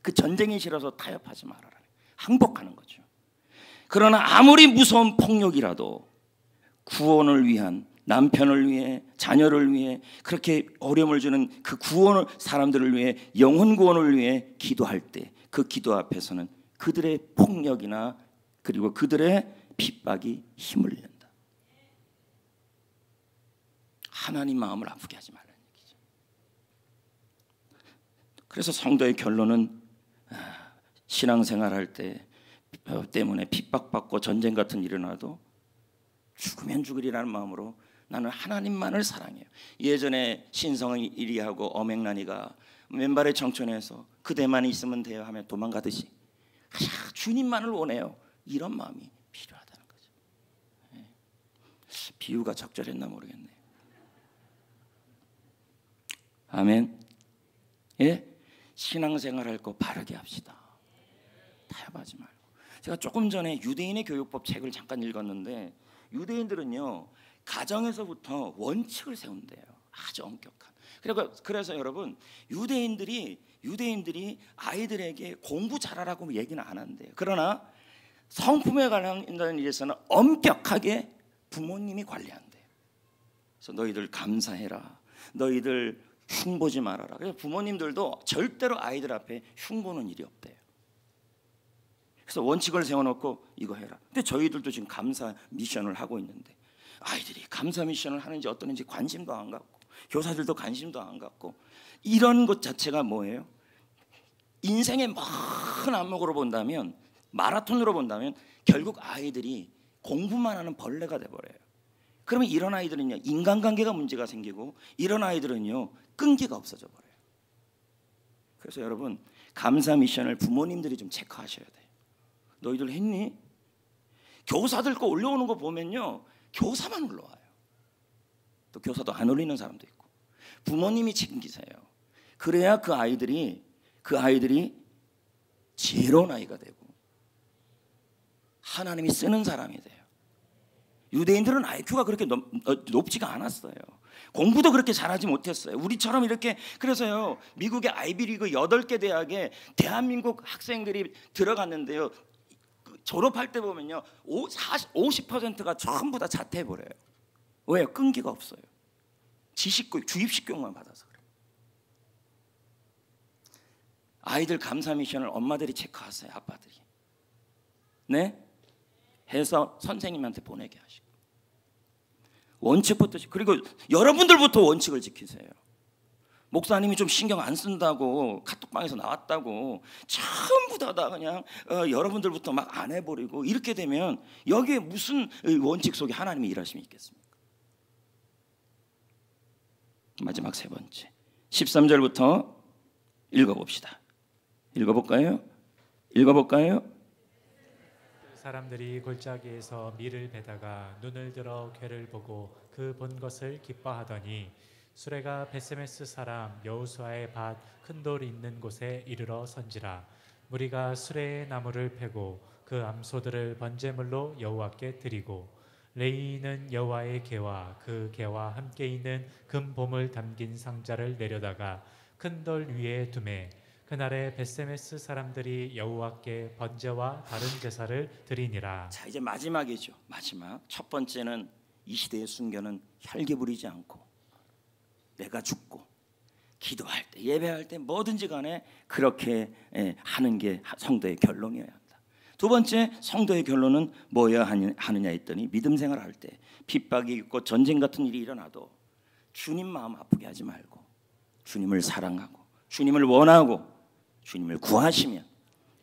그 전쟁이 싫어서 타협하지 말아라. 항복하는 거죠. 그러나 아무리 무서운 폭력이라도 구원을 위한, 남편을 위해, 자녀를 위해, 그렇게 어려움을 주는 그 구원을, 사람들을 위해, 영혼 구원을 위해 기도할 때 그 기도 앞에서는 그들의 폭력이나 그리고 그들의 핍박이 힘을 낸다. 하나님 마음을 아프게 하지 말라는 얘기죠. 그래서 성도의 결론은 신앙생활할 때 때문에 핍박받고 전쟁 같은 일이 일어나도 죽으면 죽으리라는 마음으로 나는 하나님만을 사랑해요. 예전에 신성이 이리하고 어맹란이가 맨발의 청천에서 그대만 있으면 돼요 하면 도망가듯이 주님만을 원해요. 이런 마음이 필요하다는 거죠. 비유가 적절했나 모르겠네요. 아멘. 예? 신앙생활할 거 바르게 합시다. 타협하지 말고. 제가 조금 전에 유대인의 교육법 책을 잠깐 읽었는데, 유대인들은요 가정에서부터 원칙을 세운대요. 아주 엄격한. 그래서 여러분 유대인들이 아이들에게 공부 잘하라고 얘기는 안 한대요. 그러나 성품에 관련된 일에서는 엄격하게 부모님이 관리한대요. 그래서 너희들 감사해라, 너희들 흉보지 말아라. 그래서 부모님들도 절대로 아이들 앞에 흉보는 일이 없대요. 그래서 원칙을 세워놓고 이거 해라. 근데 저희들도 지금 감사 미션을 하고 있는데 아이들이 감사 미션을 하는지 어떠는지 관심도 안 갖고, 교사들도 관심도 안 갖고, 이런 것 자체가 뭐예요? 인생의 먼 안목으로 본다면, 마라톤으로 본다면 결국 아이들이 공부만 하는 벌레가 돼버려요. 그러면 이런 아이들은요, 인간관계가 문제가 생기고, 이런 아이들은요, 끈기가 없어져 버려요. 그래서 여러분, 감사 미션을 부모님들이 좀 체크하셔야 돼요. 너희들 했니? 교사들 거 올려오는 거 보면요, 교사만 올라와요. 또 교사도 안 올리는 사람도 있고. 부모님이 챙기세요. 그래야 그 아이들이 지혜로운 아이가 되고 하나님이 쓰는 사람이 돼요. 유대인들은 IQ가 그렇게 높지가 않았어요. 공부도 그렇게 잘하지 못했어요. 우리처럼 이렇게. 그래서요, 미국의 아이비리그 8개 대학에 대한민국 학생들이 들어갔는데요, 졸업할 때 보면요 50%가 전부 다 자퇴해버려요. 왜요? 끈기가 없어요. 지식교육, 주입식 교육만 받아서 그래요. 아이들 감사 미션을 엄마들이 체크하세요. 아빠들이. 네? 해서 선생님한테 보내게 하시고, 원칙부터, 그리고 여러분들부터 원칙을 지키세요. 목사님이 좀 신경 안 쓴다고 카톡방에서 나왔다고 전부 다 그냥 여러분들부터 막 안 해버리고 이렇게 되면 여기에 무슨 원칙 속에 하나님이 일하심이 있겠습니까? 마지막 세 번째, 13절부터 읽어봅시다. 읽어볼까요? 사람들이 골짜기에서 밀을 베다가 눈을 들어 괴를 보고 그 본 것을 기뻐하더니 수레가 베세메스 사람 여호수아의 밭 큰 돌 있는 곳에 이르러 선지라. 무리가 수레의 나무를 패고 그 암소들을 번제물로 여호와께 드리고 레위인은 여호와의 궤와 그 궤와 함께 있는 금봄을 담긴 상자를 내려다가 큰 돌 위에 두매. 그날에 베세메스 사람들이 여호와께 번제와 다른 제사를 드리니라. 자, 이제 마지막이죠. 마지막. 첫 번째는 이 시대의 순교는 혈기 부리지 않고 내가 죽고 기도할 때, 예배할 때 뭐든지 간에 그렇게 하는 게 성도의 결론이어야 한다. 두 번째, 성도의 결론은 뭐여야 하느냐 했더니 믿음 생활할 때 핍박이 있고 전쟁 같은 일이 일어나도 주님 마음 아프게 하지 말고 주님을 사랑하고 주님을 원하고 주님을 구하시면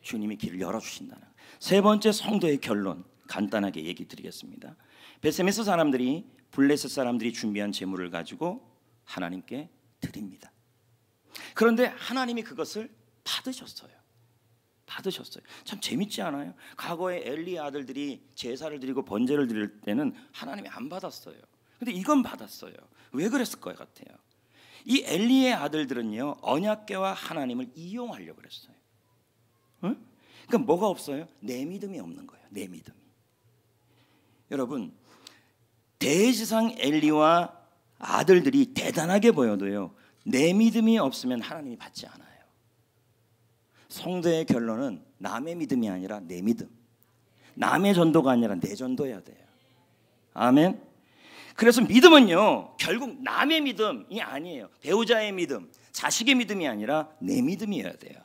주님이 길을 열어주신다는. 세 번째, 성도의 결론 간단하게 얘기 드리겠습니다. 베세메스 사람들이, 블레셋 사람들이 준비한 제물을 가지고 하나님께 드립니다. 그런데 하나님이 그것을 받으셨어요. 참 재밌지 않아요? 과거에 엘리의 아들들이 제사를 드리고 번제를 드릴 때는 하나님이 안 받았어요. 근데 이건 받았어요. 왜 그랬을 것 같아요? 이 엘리의 아들들은요, 언약궤와 하나님을 이용하려고 그랬어요. 응? 그러니까 뭐가 없어요? 내 믿음이 없는 거예요. 내 믿음이. 여러분, 대지상 엘리와 아들들이 대단하게 보여도요, 내 믿음이 없으면 하나님이 받지 않아요. 성도의 결론은 남의 믿음이 아니라 내 믿음, 남의 전도가 아니라 내 전도해야 돼요. 아멘. 그래서 믿음은요, 결국 남의 믿음이 아니에요. 배우자의 믿음, 자식의 믿음이 아니라 내 믿음이어야 돼요.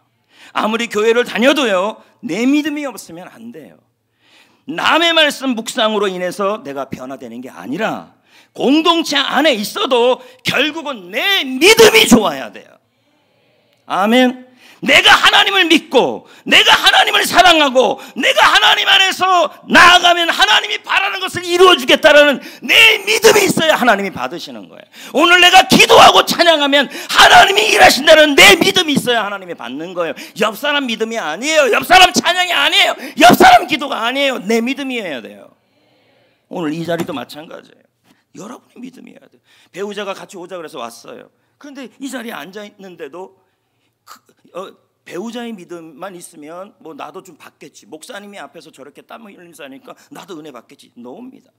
아무리 교회를 다녀도요, 내 믿음이 없으면 안 돼요. 남의 말씀 묵상으로 인해서 내가 변화되는 게 아니라 공동체 안에 있어도 결국은 내 믿음이 좋아야 돼요. 아멘. 내가 하나님을 믿고 내가 하나님을 사랑하고 내가 하나님 안에서 나아가면 하나님이 바라는 것을 이루어주겠다라는 내 믿음이 있어야 하나님이 받으시는 거예요. 오늘 내가 기도하고 찬양하면 하나님이 일하신다는 내 믿음이 있어야 하나님이 받는 거예요. 옆 사람 믿음이 아니에요. 옆 사람 찬양이 아니에요. 옆 사람 기도가 아니에요. 내 믿음이어야 돼요. 오늘 이 자리도 마찬가지예요. 여러분의 믿음이어야 돼요. 배우자가 같이 오자 그래서 왔어요. 그런데 이 자리에 앉아 있는데도 배우자의 믿음만 있으면 뭐 나도 좀 받겠지, 목사님이 앞에서 저렇게 땀 흘리면서 하니까 나도 은혜 받겠지. 노입니다.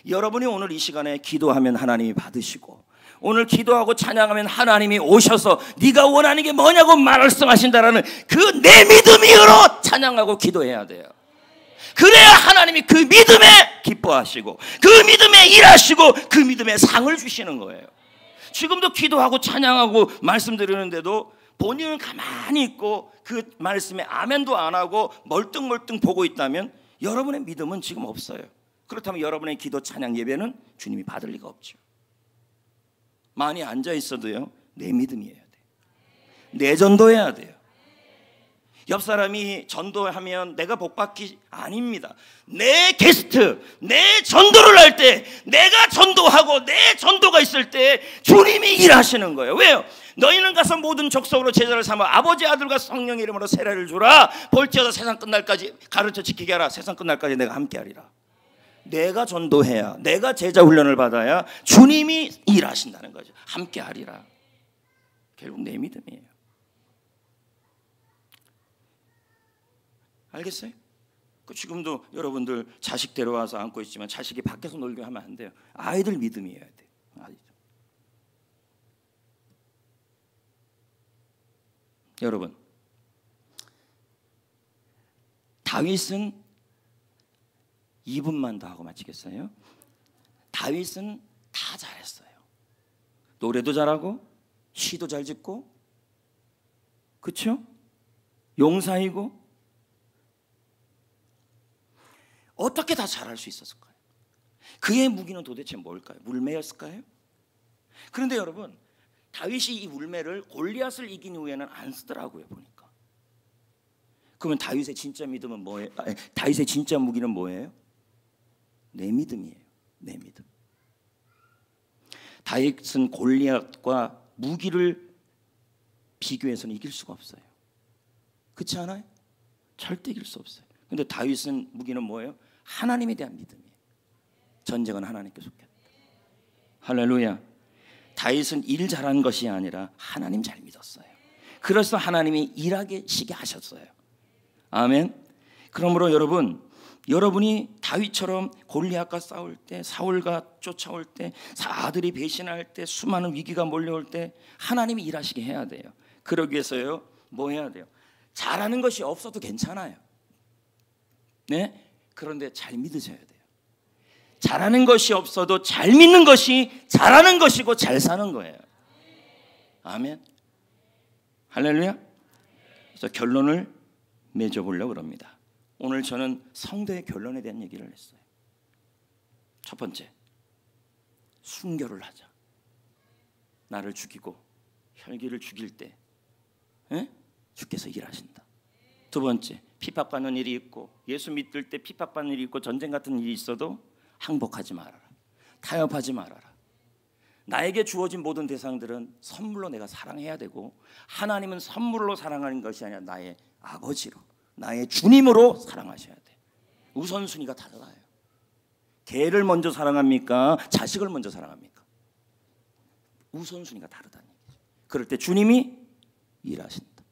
여러분이 오늘 이 시간에 기도하면 하나님이 받으시고, 오늘 기도하고 찬양하면 하나님이 오셔서 네가 원하는 게 뭐냐고 말씀하신다라는 그 내 믿음으로 찬양하고 기도해야 돼요. 그래야 하나님이 그 믿음에 기뻐하시고 그 믿음에 일하시고 그 믿음에 상을 주시는 거예요. 지금도 기도하고 찬양하고 말씀드리는데도 본인은 가만히 있고 그 말씀에 아멘도 안 하고 멀뚱멀뚱 보고 있다면 여러분의 믿음은 지금 없어요. 그렇다면 여러분의 기도 찬양 예배는 주님이 받을 리가 없죠. 많이 앉아 있어도요, 내 믿음이어야 돼요. 내 전도해야 돼요. 옆 사람이 전도하면 내가 복받기 아닙니다. 내 게스트, 내 전도를 할 때, 내가 전도하고 내 전도가 있을 때 주님이 일하시는 거예요. 왜요? 너희는 가서 모든 족속으로 제자를 삼아 아버지, 아들과 성령의 이름으로 세례를 주라. 볼지어다 세상 끝날까지 가르쳐 지키게 하라. 세상 끝날까지 내가 함께 하리라. 내가 전도해야, 내가 제자 훈련을 받아야 주님이 일하신다는 거죠. 함께 하리라. 결국 내 믿음이에요. 알겠어요? 지금도 여러분들 자식 데려와서 안고 있지만 자식이 밖에서 놀게 하면 안 돼요. 아이들 믿음이어야 돼요. 아이들. 여러분, 다윗은 2분만 더 하고 마치겠어요. 다윗은 다 잘했어요. 노래도 잘하고 시도 잘 짓고, 그렇죠? 용사이고. 어떻게 다 잘할 수 있었을까요? 그의 무기는 도대체 뭘까요? 물매였을까요? 그런데 여러분, 다윗이 이 물매를 골리앗을 이긴 후에는 안 쓰더라고요, 보니까. 그러면 다윗의 진짜 믿음은 뭐예요? 다윗의 진짜 무기는 뭐예요? 내 믿음이에요. 내 믿음. 다윗은 골리앗과 무기를 비교해서는 이길 수가 없어요. 그렇지 않아요? 절대 이길 수 없어요. 근데 다윗은 무기는 뭐예요? 하나님에 대한 믿음이에요. 전쟁은 하나님께 속했다. 할렐루야. 다윗은 일 잘한 것이 아니라 하나님 잘 믿었어요. 그래서 하나님이 일하게 시게 하셨어요. 아멘. 그러므로 여러분이 다윗처럼 골리앗과 싸울 때, 사울과 쫓아올 때, 아들이 배신할 때, 수많은 위기가 몰려올 때 하나님이 일하시게 해야 돼요. 그러기 위해서요, 뭐 해야 돼요? 잘하는 것이 없어도 괜찮아요. 네? 그런데 잘 믿으셔야 돼요. 잘하는 것이 없어도 잘 믿는 것이 잘하는 것이고 잘 사는 거예요. 아멘. 할렐루야. 그래서 결론을 맺어보려고 합니다. 오늘 저는 성도의 결론에 대한 얘기를 했어요. 첫 번째, 순교를 하자. 나를 죽이고 혈기를 죽일 때 주께서 일하신다. 두 번째, 핍박받는 일이 있고 예수 믿을 때 핍박받는 일이 있고 전쟁 같은 일이 있어도 항복하지 말아라. 타협하지 말아라. 나에게 주어진 모든 대상들은 선물로 내가 사랑해야 되고, 하나님은 선물로 사랑하는 것이 아니라 나의 아버지로, 나의 주님으로 사랑하셔야 돼. 우선순위가 달라요. 개를 먼저 사랑합니까? 자식을 먼저 사랑합니까? 우선순위가 다르다는 얘기죠. 그럴 때 주님이 일하신다.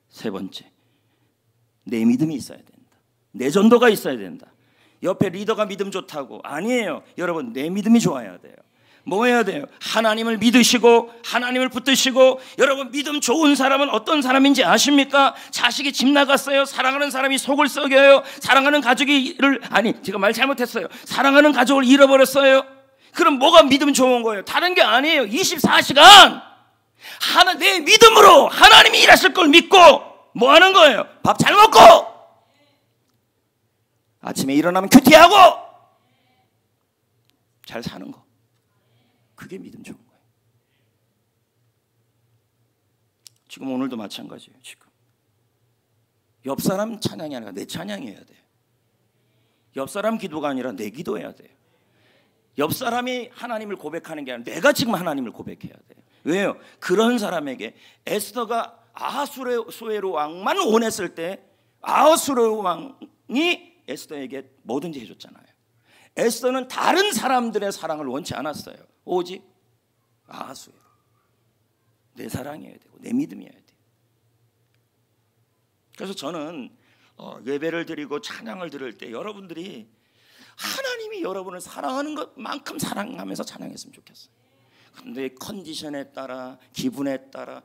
세 번째, 내 믿음이 있어야 된다. 내 전도가 있어야 된다. 옆에 리더가 믿음 좋다고 아니에요. 여러분, 내 믿음이 좋아야 돼요. 뭐 해야 돼요? 하나님을 믿으시고 하나님을 붙드시고. 여러분, 믿음 좋은 사람은 어떤 사람인지 아십니까? 자식이 집 나갔어요. 사랑하는 사람이 속을 썩여요. 사랑하는 가족이 제가 말 잘못했어요. 사랑하는 가족을 잃어버렸어요. 그럼 뭐가 믿음 좋은 거예요? 다른 게 아니에요. 24시간 내 믿음으로 하나님이 일하실 걸 믿고 뭐 하는 거예요? 밥 잘 먹고, 아침에 일어나면 큐티하고 잘 사는 거. 그게 믿음 좋은 거예요. 지금 오늘도 마찬가지예요. 지금 옆 사람 찬양이 아니라 내 찬양해야 돼요. 옆 사람 기도가 아니라 내 기도해야 돼요. 옆 사람이 하나님을 고백하는 게 아니라 내가 지금 하나님을 고백해야 돼요. 왜요? 그런 사람에게 에스더가 아하수에로 왕만 원했을 때 아하수에로 왕이 에스더에게 뭐든지 해줬잖아요. 에스더는 다른 사람들의 사랑을 원치 않았어요. 오직 아하수에로. 내 사랑이어야 되고 내 믿음이어야 돼요. 그래서 저는 예배를 드리고 찬양을 들을 때 여러분들이 하나님이 여러분을 사랑하는 것만큼 사랑하면서 찬양했으면 좋겠어요. 근데 컨디션에 따라, 기분에 따라,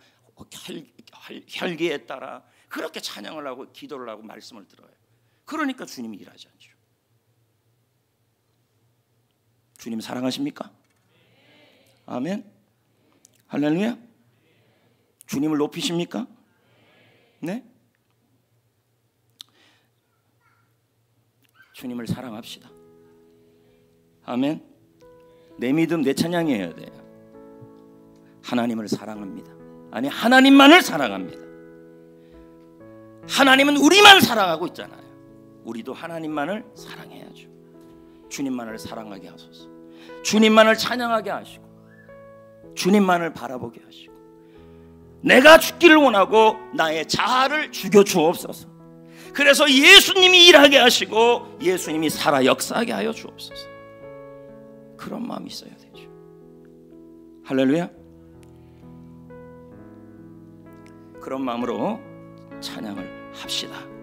혈기에 따라 그렇게 찬양을 하고 기도를 하고 말씀을 들어요. 그러니까 주님이 일하지 않죠. 주님 사랑하십니까? 아멘. 할렐루야. 주님을 높이십니까? 네? 주님을 사랑합시다. 아멘. 내 믿음, 내 찬양이어야 돼요. 하나님을 사랑합니다. 아니, 하나님만을 사랑합니다. 하나님은 우리만 사랑하고 있잖아요. 우리도 하나님만을 사랑해야죠. 주님만을 사랑하게 하소서. 주님만을 찬양하게 하시고 주님만을 바라보게 하시고 내가 죽기를 원하고 나의 자아를 죽여 주옵소서. 그래서 예수님이 일하게 하시고 예수님이 살아 역사하게 하여 주옵소서. 그런 마음이 있어야 되죠. 할렐루야. 그런 마음으로 찬양을 합시다.